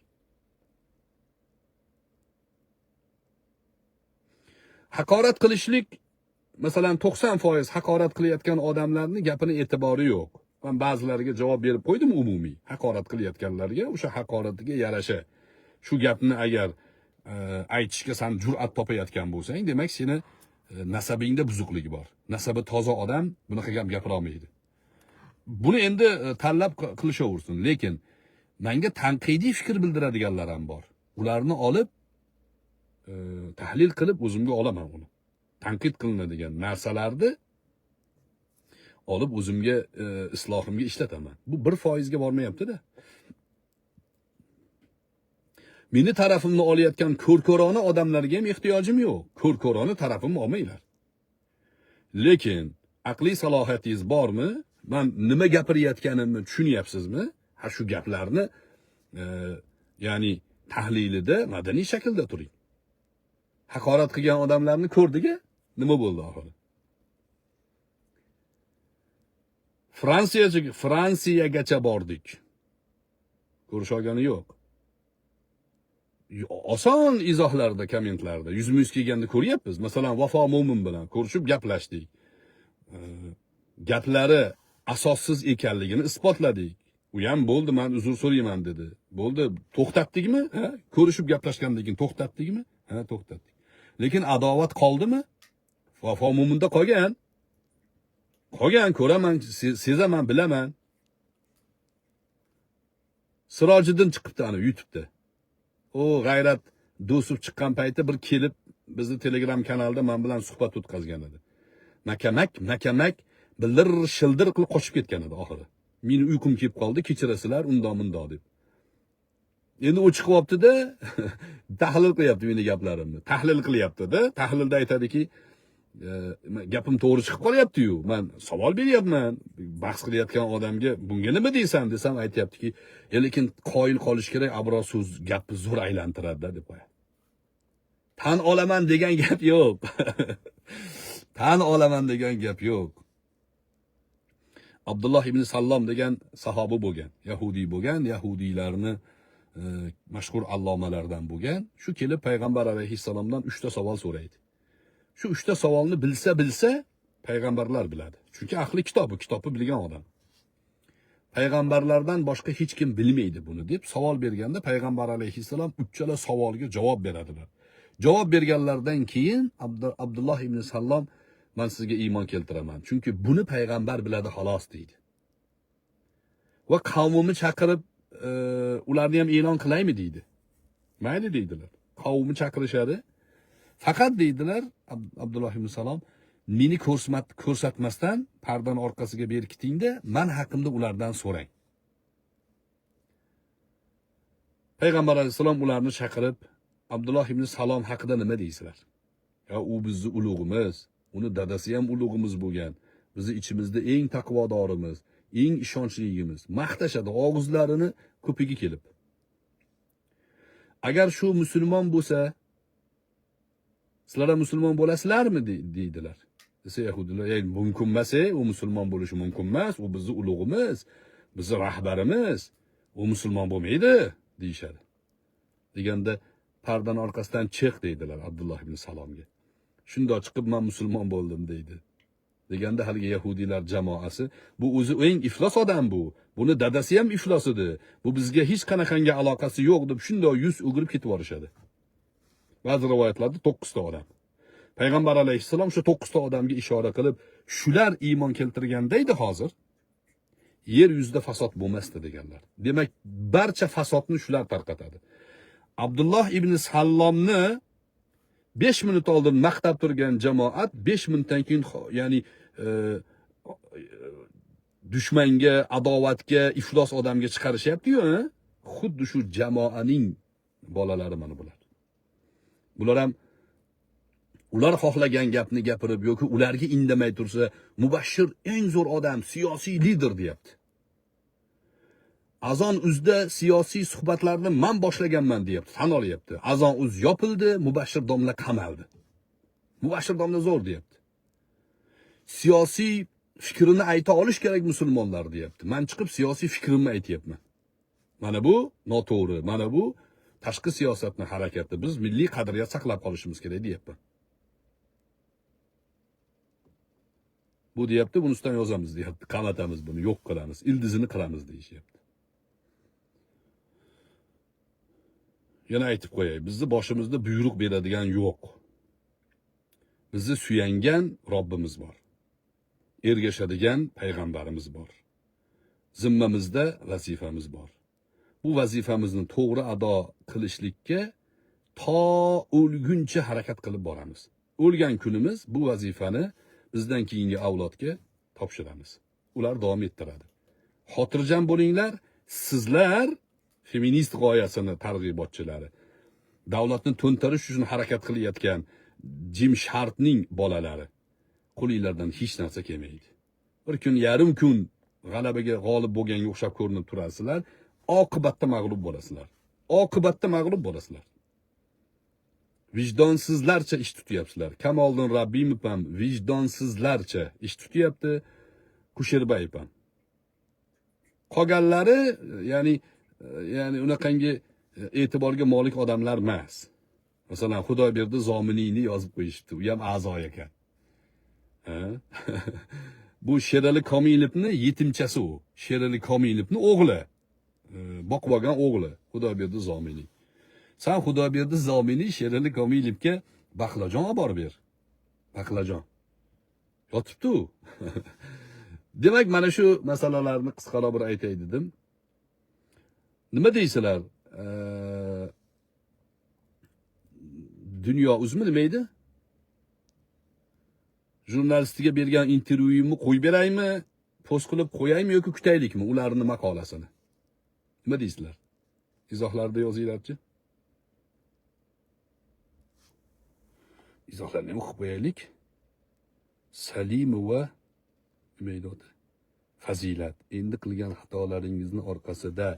Haqorat qilishlik, masalan 90% haqorat qilayotgan odamlarni gapini e'tibori yo'q. Men ba'zilariga javob berib qo'ydim umumiy. Haqorat qilayotganlarga o'sha haqoratiga yarasha shu gapni agar aytishga sen jur'at topayotgan bo'lsang, demak seni nasabingda buzuqlik bor. Nasabi toza odam bunaqa gap gapira olmaydi. Buni endi tanlab qilishaversin, lekin menga tanqidiy fikr bildiradiganlar ham bor. Ularni olib tahlil qilib o'zimga olaman uni. Tanqid qilinadigan narsalarni olib o'zimga islohimga ishlataman. Bu 1% ga bormayapti-da. Meni tarafimni olayotgan ko'rko'rona odamlarga ham ehtiyojim yo'q. Ko'rko'rona tarafimni olmanglar. Lekin aqliy salohiyatingiz bormi? Men nima gapirayotganimni tushunyapsizmi? Ha shu gaplarni ya'ni tahlilida madaniy shaklda turing. Haqorat qilgan odamlarni ko'rdik-a, nima bo'ldi oxiri? Fransiyagacha bordik. Ko'rishogani yo'q. Oson izohlarda, kommentlarda yuzma-yuz kelganda ko'ryapmiz. Masalan, Vafo Mo'min bilan ko'rishib gaplashdik. Gaplari asossiz ekanligini isbotladik. U ham bo'ldi, men uzr so'rayman dedi. Bo'ldi, to'xtatdikmi? Ha? Ko'rishib gaplashgandan keyin to'xtatdikmi? Ha, to'xtatdik. Lekin adovat qoldimi? Vafo Mo'minda qolgan. Ko'raman, sezaman, bilaman. Sirojiddin chiqibdi ana YouTube'da. O G'ayrat Do'sov chiqqan payti bir kelib bizni Telegram kanalida men bilan suhbat o'tkazgan edi. Makamak bilir shildir qilib qochib ketgan edi oxiri. Meni uyqum kelib qoldi, kechirasizlar, undoq deb. Endi u chiqib olibdi-da, tahlil qilyapti meni gaplarimni. Tahlil qilyapti-da. Tahlilda aytadiki, gapim to'g'ri chiqib qolyapti-yu. Men savol beryapman. Bahs qilayotgan odamga bunga nima deysan desam, aytayaptiki, lekin qoyil qolish kerak, abro so'z gapni zo'r aylantiradi deb qo'yadi. Tan olaman degan gap yo'q. Tan olaman degan gap yo'q. Abdulloh ibn Sallam degan sahoba bo'lgan, yahudiy bo'lgan, yahudiylarni mashhur allomalardan bo'lgan. Shu kelib payg'ambar alayhissalomdan 3 ta savol so'raydi. Shu 3 ta savolni bilsa payg'ambarlar biladi. Chunki ahli kitobni bilgan odam. Payg'ambarlardan boshqa hech kim bilmaydi buni deb savol berganda payg'ambar alayhissalom 3 chala savolga javob beradilar. Javob berganlardan keyin Abdulloh ibn Sallam, men sizga iymon keltiraman. Chunki buni payg'ambar biladi xolos deydi. Va qavmini chaqirib ularni ham e'lon qilaymi deydi. Mayli deydilar. Qavmini chaqirishadi. Faqat deydilar Abdulloh ibn Salom, meni ko'rsatmasdan pardan orqasiga berkitingda, men haqimda ulardan so'rang. Payg'ambar alayhisalom ularni chaqirib, Abdulloh ibn Salom haqida nima deysizlar? Ya u bizning ulug'imiz, uni dadasi ham ulug'imiz bo'lgan. Bizni ichimizda eng taqvodorimiz, eng ishonchligimiz. Maqtashadi og'izlarini ko'pigi kelib. Agar shu musulmon bo'lsa, sizlar ham musulmon bo'lasizlarmi deydilar. desa Yahudilar, "Ey, mumkin emas, u musulmon bo'lishi mumkin emas, u bizning ulug'imiz, bizning rahbarimiz, u musulmon bo'lmaydi" deyishadi. Deganda pardani orqasidan chiq deydilar Abdulloh ibn Salomga. Shundoq chiqib men musulmon bo'ldim deydi. Deganda haligi Yahudiylar jamoasi, bu o'zi eng iflos odam bu. Buni dadasi ham iflos edi. Bu bizga hech qanaqangi aloqasi yo'q deb shundoq yuz o'girib ketib borishadi. Ba'zi rivoyatlarda 9 ta odam. Payg'ambar alayhissalom shu 9 ta odamga ishora qilib, shular iymon keltirganda edi hozir yer yuzida fasod bo'lmasdi deganlar. Demak, barcha fasodni shular tarqatadi. Abdulloh ibn Salomni 5 minut oldin maqtab turgan jamoat 5 minutdan keyin ya'ni dushmanga, adovatga, iflos odamga chiqarishyapti-yu, xuddi shu jamoaning bolalari mana bular. Bular ham ular xohlagan gapni gapirib yoki ularga indamay tursa, Mubashshir eng zo'r odam, siyosiy lider deyapti. Azon uzda siyosiy suhbatlarni men boshlaganman deyapti, tan olyapti. Azon uz yopildi, Mubashshir domla qamaldi. Mubashshir domla zo'r deyapti. Siyosiy fikrini ayta olish kerak musulmonlar deyapti. Men chiqib siyosiy fikrimni aytyapman. Mana bu noto'g'ri, mana bu tashqi siyosatning harakati. Biz milliy qadriyat saqlab qolishimiz kerak deyapman. Bu deyapti, buni ustidan yozamiz deyapti. Qamatamiz buni, yo'q qilamiz, ildizini qilamiz deyishyapti. Yana aytib qo'yay, bizni boshimizda buyruq beradigan yo'q. Bizni suyangan Robbimiz bor. Ergashadigan payg'ambarimiz bor. Zimmamizda vazifamiz bor. Bu vazifamizni to'g'ri ado qilishlikka to o'lguncha harakat qilib boramiz. O'lgan kunimiz bu vazifani bizdan keyingi avlodga topshiramiz. Ular davom ettiradi. Xotirjam bo'linglar, sizlar feminist g'oyasini targ'ibotchilari, davlatni to'ntarish uchun harakat qilayotgan Jim Sharpning bolalari, qo'linglardan hech narsa kelmaydi. Bir kun, yarim kun g'alabaga g'olib bo'lganga o'xshab ko'rinib turasizlar, oqibatda mag'lub bo'lasizlar. Oqibatda mag'lub bo'lasizlar. Vijdonsizlarcha ish tutyapsizlar. Kamoliddin Rabbimov ham vijdonsizlarcha ish tutyapti, Kusherbayev ham. Qolganlari, ya'ni unaqangi e'tiborga molik odamlar emas. Masalan, Xudoyberdi Zominiyni yozib qo'yishibdi. U ham a'zo ekan. Bu Sherali Komilovni yetimchasi u. Sherali Komilovni o'g'li. Boqib olgan o'g'li Xudoyberdi Zominiy. Sen Xudoyberdi Zominiy Sherali Komilovga baqlajon olib borib ber. Baqlajon. Yotibdi u. Demak, mana shu masalalarni qisqaroq bir aytay dedim. Nima deysizlar? Dunyo uzmi nima edi? Jurnalistiga bergan intervyuimni qo'yib beraymi, post qilib qo'yaymi yoki kutaylikmi ularning maqolasini? Nima deysizlar? Izohlarda yozinglarchi. Izohlarni o'qib qo'yaylik. Salimova Umeydot. Fazilat. Endi qilgan xatolaringizni orqasida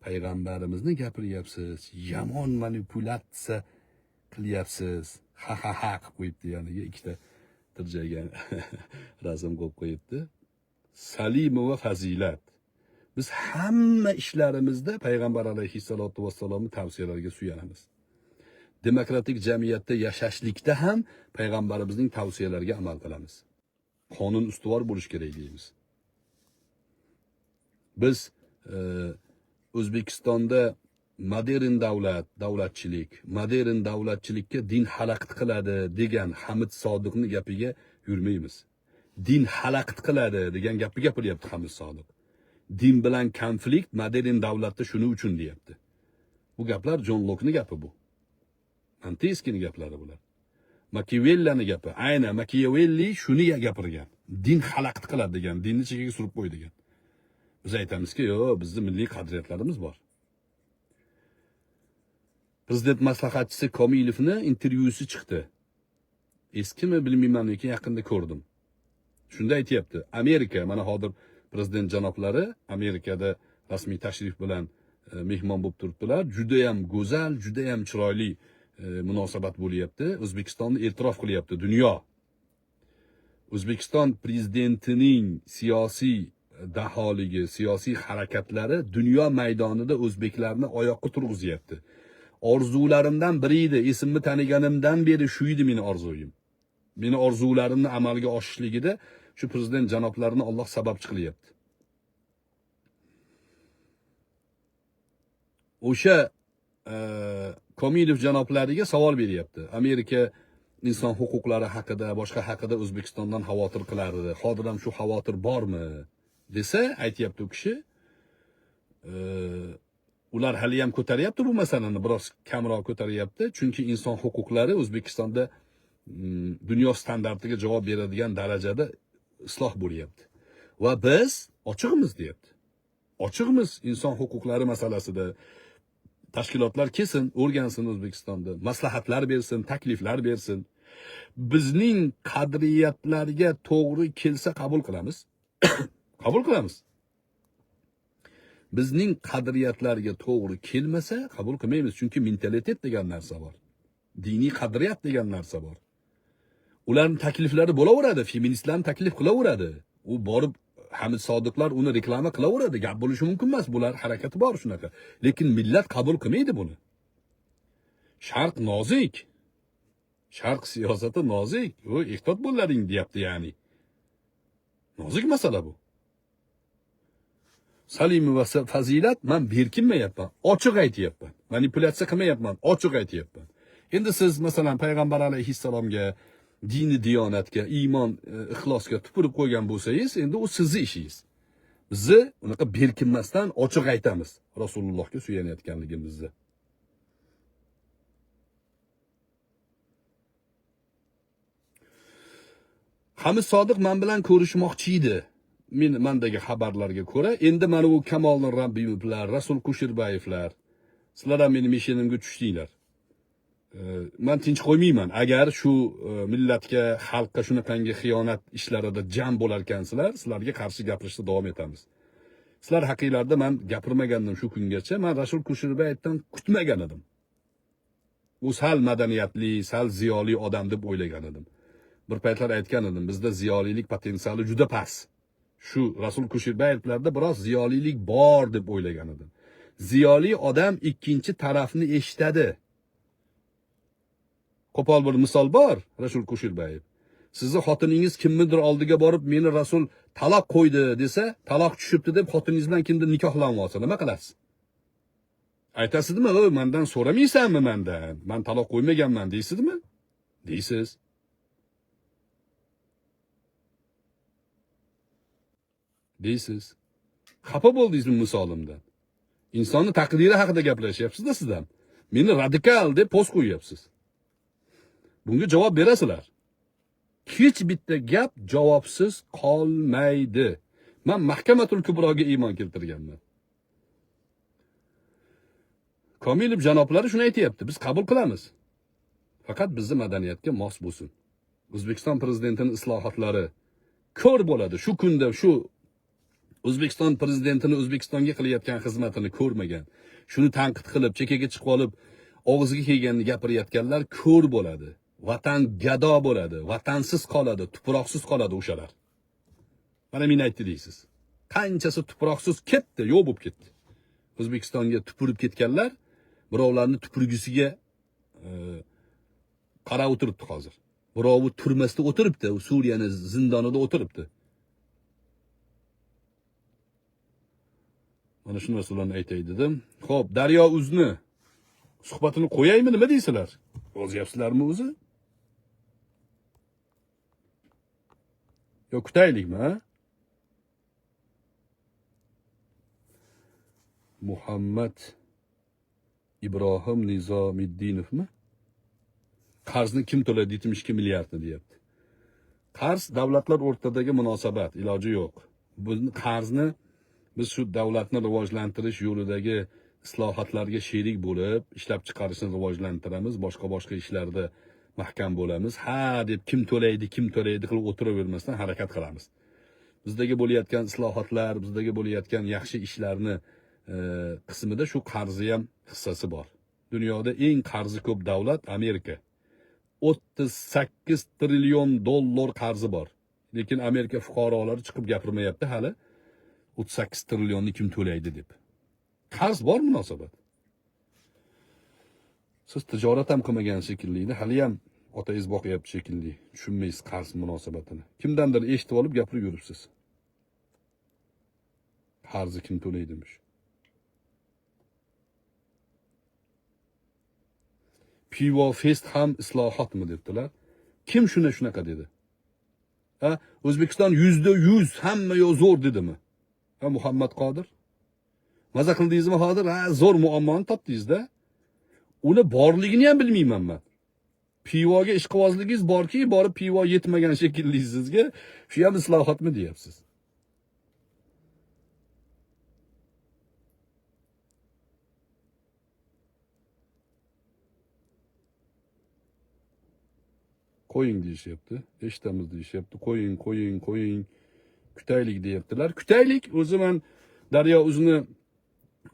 payg'ambarimizni gapiryapsiz, yomon manipulyatsiya qilyapsiz. Ha qilib qo'yibdi, ya'ni ikkita tirjagan rasm qo'yib qo'yibdi. Salimova Fazilat. Biz hamma ishlarimizda payg'ambar alayhissalatu vassalomning tavsiyalariga suyanamiz. Demokratik jamiyatda yashashlikda ham payg'ambarimizning tavsiyalariga amal qilamiz. Qonun ustuvor bo'lish kerak deymiz. Biz O'zbekistonda modern davlatchilikka din xalaqit qiladi degan Hamid Sodiqning gapiga yurmaymiz. Din xalaqit qiladi degan gapni gapiryapti Hamid Sodiq. Din bilan konflikt modern davlatda shuni uchun deyapti. Bu gaplar John Locke'ning gapi bu. Montesquieu'ning gaplari bular. Machiavellining gapi. Aynan Machiavelli shuni gapirgan. Din xalaqit qiladi degan, dinni chekiga surib qo'y degan. Biz aytamizki, yo'q, bizning milliy qadriyatlarimiz bor. Prezident maslahatchisi Komilovning intervyusi chiqdi. Eskimi bilmayman, lekin yaqinda ko'rdim. Shunda aytayapti, Amerika, mana hozir prezident janoblari Amerikada rasmiy tashrif bilan mehmon bo'lib turibdilar. Juda ham go'zal, juda ham chiroyli munosabat bo'lyapti. O'zbekistonni e'tirof qilyapti dunyo. O'zbekiston prezidentining siyosiy daholigi, siyosiy harakatlari dunyo maydonida o'zbeklarni oyoqqa turg'izyapti. Orzularimdan biri edi, esimni taniganimdan beri shu edi meni orzuyim. Meni orzularimni amalga oshishligida shu prezident janoblarini Alloh sababchi qilyapti. O'sha Komilov janoblariga savol beryapti. Amerika inson huquqlari haqida, boshqa haqida O'zbekistondan xavotir qilardi. Hozir ham shu xavotir bormi? Desa, aytayapti u kishi, ular hali ham ko'taryapti bu masalani, biroz kamroq ko'taryapti, chunki inson huquqlari O'zbekistonda dunyo standartiga javob beradigan darajada isloh bo'lyapti. Va biz ochiqmiz deyapti. Ochiqmiz inson huquqlari masalasida. Tashkilotlar kelsin, o'rgansin O'zbekistonda, maslahatlar bersin, takliflar bersin. Bizning qadriyatlarga to'g'ri kelsa qabul qilamiz. Qabul qilamiz. Bizning qadriyatlarga to'g'ri kelmasa qabul qilmaymiz, chunki mentalitet degan narsa bor. Diniy qadriyat degan narsa bor. Ularning takliflari bo'laveradi, feministlarning taklif qilaveradi. U borib Hamid Sodiqlar uni reklama qilaveradi, gap bo'lishi mumkin emas, bular harakati bor shunaqa. Lekin millat qabul qilmaydi buni. Sharq nozik. Sharq siyosati nozik. O ehtiyot bo'laring deyapti ya'ni. Nozik masala bu. Salimov va Fazilat men berkinmayapman, ochiq aytayapman. Manipulyatsiya qilmayapman, ochiq aytayapman. Endi siz masalan payg'ambar alayhissalomga, dini diyonatga, iymon, ixlosga tupurib qo'ygan bo'lsangiz, endi u sizning ishingiz. Bizni unaqa berkinmasdan ochiq aytamiz Rasulullohga suyanayotganligimizni. Hamid Sodiq men bilan ko'rishmoqchi edi. Mendagi xabarlarga ko'ra, endi mana bu Kamoliddin Rabbiyevlar, Rasul Kusherbayevlar, sizlar ham mening meshinimga tushdinglar. Men tinch qo'ymayman. Agar shu millatga, xalqqa shunaqangi xiyonat ishlarida jam bo'lar ekansizlar, sizlarga qarshi gapirishda davom etamiz. Sizlar haqingizda men gapirmagandim shu kungacha. Men Rasul Kusherbayevdan kutmagan edim. U sal madaniyatli, sal ziyoli odam deb o'ylagan edim. Bir paytlar aytgan edim, bizda ziyolilik potensiali juda past. Shu Rasul Kusherbayevlarda biroz ziyolilik bor deb o'ylagan edim. Ziyoli odam ikkinchi tarafni eshitadi. Qo'pol bir misol bor, Rasul Kusherbayev. Sizni xotiningiz kimnidir oldiga borib, meni Rasul taloq qo'ydi desa, taloq tushibdi deb xotiningiz bilan kimdir nikohlanib olsa, nima qilasiz? Aytasizmi, "O, mendan so'ramaysanmi mendan? Men taloq qo'ymaganman" deysizmi? Deysiz. Deysiz. Xafa bo'ldingizmi misolimdan? Insonni taqdiri haqida gaplashyapsiz-da siz ham. Meni radikal deb post qo'yapsiz. Bunga javob berasizlar. Hech bitta gap javobsiz qolmaydi. Men Mahkamatul Kubroga iymon keltirganman. Komilov janoblari shuni aytayapti, biz qabul qilamiz. Faqat bizning madaniyatga mos bo'lsin. O'zbekiston prezidentining islohotlari ko'r bo'ladi. Shu kunda shu O'zbekiston prezidentini O'zbekistonga qilayotgan xizmatini ko'rmagan, shuni tanqid qilib, chekkaga chiqib olib, og'ziga kelganini gapirayotganlar ko'r bo'ladi. Vatan gado bo'ladi, vatansiz qoladi, tuproqsiz qoladi o'shalar. Mana men aytdi deysiz. Qanchasi tuproqsiz ketdi, yo'q bo'lib ketdi. O'zbekistonga tupurib ketganlar birovlarni tupurgisiga qarab o'tiribdi hozir. Birovi turmasida o'tiribdi, Suriyani zindonida o'tiribdi. Mana shu narsalarni aytay dedim. Xo'p, Daryo Uzni suhbatini qo'yaymi, nima deysizlar? O'zyapsizlarmi o'zi? Yo kutaylikmi, ha? Muhammad Ibrohim Nizomiddinovmi? Qarzni kim to'laydi? 72 milliardni deyapti. Qarz davlatlar o'rtadagi munosabat, iloji yo'q. Bu qarzni biz shu davlatni rivojlantirish yo'lidagi islohotlarga sherik bo'lib, ishlab chiqarishni rivojlantiramiz, boshqa ishlarda mahkam bo'lamiz. Ha deb kim to'laydi qilib o'tiravermasdan harakat qilamiz. Bizdagi bo'layotgan islohotlar, bizdagi bo'layotgan yaxshi ishlarni qismida shu qarzi ham hissasi bor. Dunyoda eng qarzi ko'p davlat Amerika. 38 trillion dollar qarzi bor. Lekin Amerika fuqarolari chiqib gapirmayapti hali 38 trillionni kim to'laydi deb. Qarz bor munosabat. Siz tijorat ham qilmagan shekilli, hali ham otangiz boqyapti shekilli. Tushunmaysiz qarz munosabatini. Kimdandir eshitib olib gapirib yuribsiz. Qarzni kim to'laydimish? Pivo fest ham islohotmi debdilar. Kim shunaqa dedi? Ha, O'zbekiston %100 hamma yo zo'r dedimi? Ha, Muhammad Qodir. Maza qildingizmi hozir? Ha, zo'r muammoni topdingiz-da. Uni borligini ham bilmayman men. Pivoga ishqibozligingiz borki, borib pivo yetmagan shekilli sizga, shu ham islohotmi deyapsiz? Qo'ying deyishyapti. Eshitamiz deyishyapti. Qo'ying. Kutaylik deyaptilar. Kutaylik. O'zi men Daryo o'zini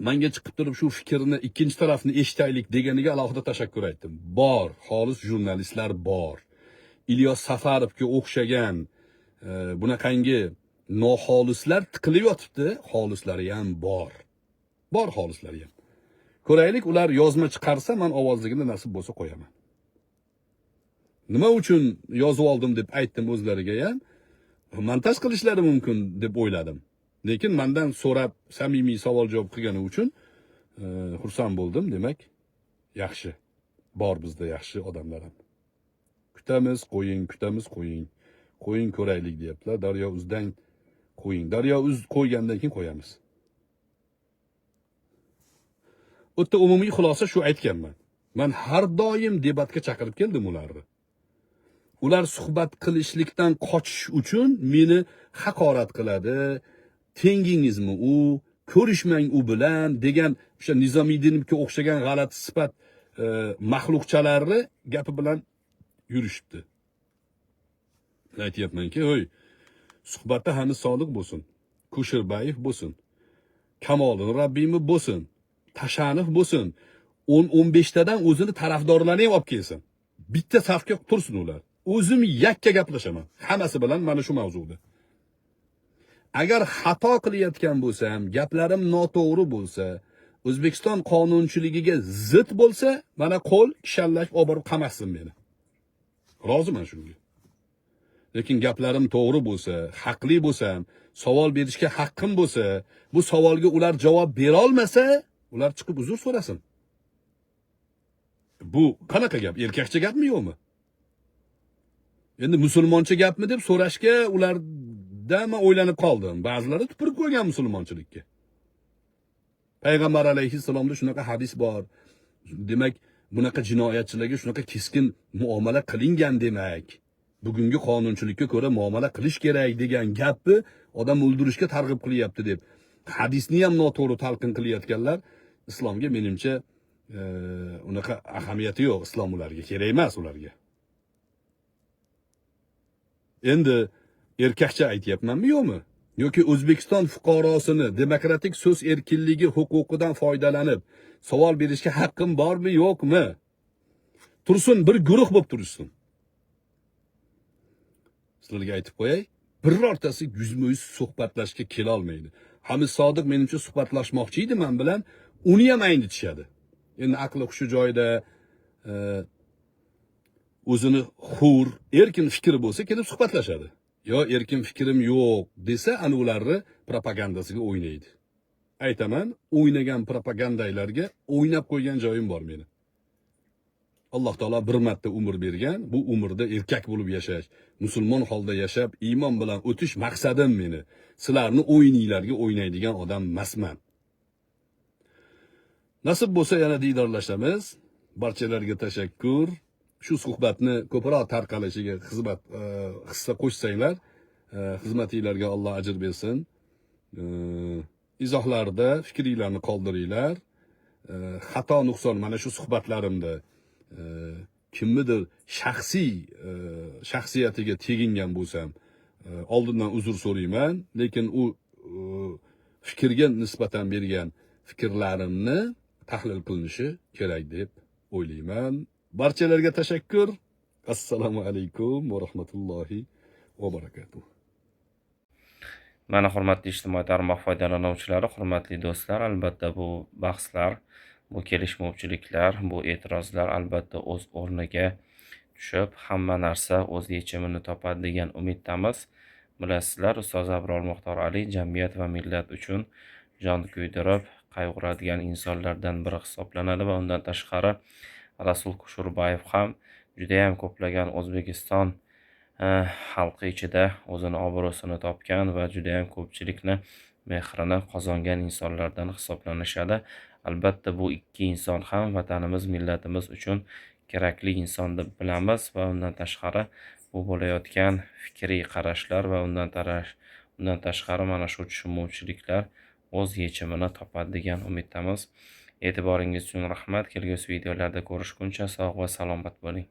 menga chiqib turib shu fikrni ikkinchi tarafni eshitaylik deganiga alohida tashakkur aytdim. Bor, xolis jurnalistlar bor. Ilyos Safarovga o'xshagan bunaqangi noxolislar tiqilib yotibdi, xolislari ham bor. Bor xolislari ham. Ko'raylik, ular yozma chiqarsa, men ovozligini nasib bo'lsa qo'yaman. Nima uchun yozib oldim deb aytdim o'zlariga ham. Montaj qilishlari mumkin deb o'yladim. Lekin mendan so'rab samimiy savol-javob qilgani uchun xursand bo'ldim. Demak, yaxshi. Bor bizda yaxshi odamlar ham. Kutamiz, qo'ying. Qo'ying ko'raylik deyaptilar. Daryo uzdan qo'ying. Daryo uz qo'ygandan keyin qo'yamiz. O'tda umumiy xulosa shu aytganman. Men har doim debatga chaqirib keldim ularni. Ular suhbat qilishlikdan qochish uchun meni haqorat qiladi. Tengingizmi u, ko'rishmang u bilan degan o'sha Nizomiydinovga o'xshagan g'alati sifat mahluqchalarni gapi bilan yurishibdi. Aytyapmanki, "Hoy, suhbatda Hamis Sodiq bo'lsin, Kusherbayev bo'lsin, Kamoliddin Rabbiymi bo'lsin, Tashanov bo'lsin, 10-15 tadan o'zini tarafdorlarini ham olib kelsin. Bitta safga tursin ular. O'zim yakka gaplashaman. Hammasi bilan mana shu mavzuda. Agar xato qilayotgan bo'lsam, gaplarim noto'g'ri bo'lsa, O'zbekiston qonunchiligiga zid bo'lsa, mana qo'l kishanlash olib borib qamassin meni. Roziman shunga. Lekin gaplarim to'g'ri bo'lsa, haqli bo'lsam, savol berishga haqqim bo'lsa, bu savolga ular javob bera olmasa, ular chiqib uzr so'rasin. Bu qanaqa gap? Erkakcha gapmi yo'qmi? Endi musulmoncha gapmi deb so'rashga ularda men o'ylanib qoldim. Ba'zilari tupurib qo'ygan musulmonchilikka. Payg'ambar alayhissalomda shunaqa hadis bor. Demak, bunaqa jinoyatchilarga shunaqa keskin muomala qilingan demak. Bugungi qonunchilikka ko'ra muomala qilish kerak degan gapni odam o'ldirishga targ'ib qilyapti deb. Hadisni ham noto'g'ri talqin qilayotganlar islomga menimcha unaqa ahamiyati yo'q. Islom ularga kerak emas ularga. Endi erkakcha aytyapmanmi yo'qmi? Yoki O'zbekiston fuqarosini demokratik so'z erkinligi huquqidan foydalanib savol berishga haqqim bormi yo'qmi? Tursin, bir guruh bo'lib tursin. Sizlarga aytib qo'yay, birortasi yuzma-yuz suhbatlashga kela olmaydi. Hamis Sodiq menimcha suhbatlashmoqchi edi men bilan, uni ham aynitishadi. Endi aqli hushi joyida o'zini hur, erkin fikri bo'lsa kelib suhbatlashadi. Yo erkin fikrim yo'q desa, ana ularni propagandasiga o'ynaydi. Aytaman, o'ynagan propagandaylarga o'ynab qo'ygan joyim bor meni. Alloh taolo bir marta umr bergan, bu umrda erkak bo'lib yashash, musulmon holda yashab, iymon bilan o'tish maqsadim meni. Sizlarni o'yininglarga o'ynaydigan odam emasman. Nasib bo'lsa yana diydorlashamiz. Barchalarga tashakkur. Shu suhbatni ko'proq tarqalishiga hissa qo'shsanglar, xizmatinglarga Alloh ajr bersin. Izohlarda fikringlarni qoldiringlar. Xato nuqson mana shu suhbatlarimda kimnidir shaxsiyatiga tegingan bo'lsam, oldindan uzr so'rayman, lekin u fikrga nisbatan bergan fikrlarimni tahlil qilinishi kerak deb o'ylayman. Barchalarga tashakkur. Assalomu alaykum va rahmatullohi va barakatuh. Mana hurmatli ijtimoiy tarmoq foydalanuvchilari, hurmatli do'stlar, albatta bu bahslar, bu kelishmovchiliklar, bu e'tirozlar albatta o'z o'rniga tushib, hamma narsa o'z yechimini topadi degan umiddamiz. Bilasizlar, ustoz Abror Muxtor Ali jamiyat va millat uchun jon kuydirib qayg'uradigan insonlardan biri hisoblanadi va undan tashqari Rasul Kusherbayev ham judayam ko'plagan O'zbekiston xalqi ichida o'zini obro'sini topgan va judayam ko'pchilikni mehrini qozongan insonlardan hisoblanishadi. Albatta bu ikki inson ham vatanimiz, millatimiz uchun kerakli inson deb bilamiz va undan tashqari bu bo'layotgan fikriy qarashlar va undan tashqari mana shu tushunmovchiliklar o'z yechimini topadi degan umiddamiz. E'tiboringiz uchun rahmat. Kelgusi videolarda ko'rishguncha sog' va salomat bo'ling.